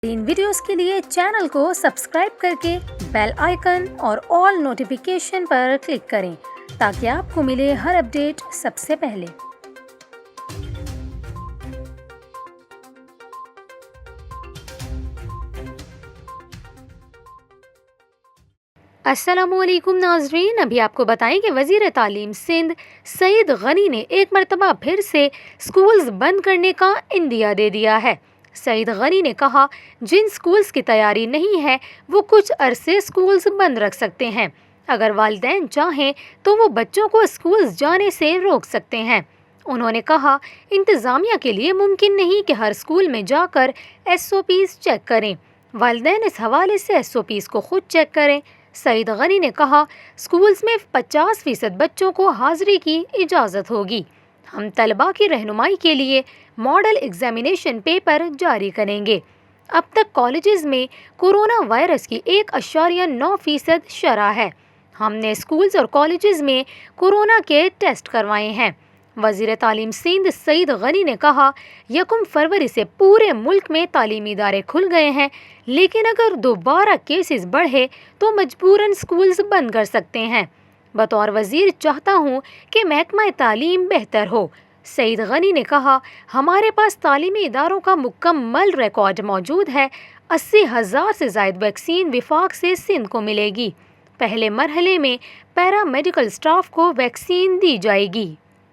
इन videos के लिए channel को सब्सक्राइब करके बेल आइकन और ऑल नोटिफिकेशन पर क्लिक करें ताकि आपको मिले हर अपडेट सबसे पहले। अस्सलामुअलैकुम नाजरीन, अभी आपको बताएं कि वज़ीर तालीम सिंध सईद गनी ने एक मरतबा फिर से स्कूल्स बंद करने का इंदिया दे दिया है। सईद गनी ने कहा, जिन स्कूल्स की तैयारी नहीं है वो कुछ अरसे स्कूल्स बंद रख सकते हैं। अगर वालिदैन चाहें तो वो बच्चों को स्कूल्स जाने से रोक सकते हैं। उन्होंने कहा, इंतज़ामिया के लिए मुमकिन नहीं कि हर स्कूल में जाकर SOPs चेक करें। वालिदैन इस हवाले से SOPs को खुद चेक करें। सईद गनी ने कहा, स्कूल्स में 50% बच्चों को हाज़िरी की इजाज़त होगी। हम तलबा की रहनुमाई के लिए मॉडल एग्जामिनेशन पेपर जारी करेंगे। अब तक कॉलेजेस में कोरोना वायरस की 1.9% शरह है। हमने स्कूल्स और कॉलेजेस में कोरोना के टेस्ट करवाए हैं। वज़ीर तालीम सिंध सईद गनी ने कहा, 1 फरवरी से पूरे मुल्क में तालीमी इदारे खुल गए हैं, लेकिन अगर दोबारा केसेस बढ़े तो मजबूरन स्कूल्स बंद कर सकते हैं। बतौर वज़ीर चाहता हूँ कि महकमा तालीम बेहतर हो। सईद गनी ने कहा, हमारे पास तालीमी इदारों का मुकम्मल रिकॉर्ड मौजूद है। 80,000 से ज़ायद वैक्सीन विफाक से सिंध को मिलेगी। पहले मरहले में पैरा मेडिकल स्टाफ को वैक्सीन दी जाएगी।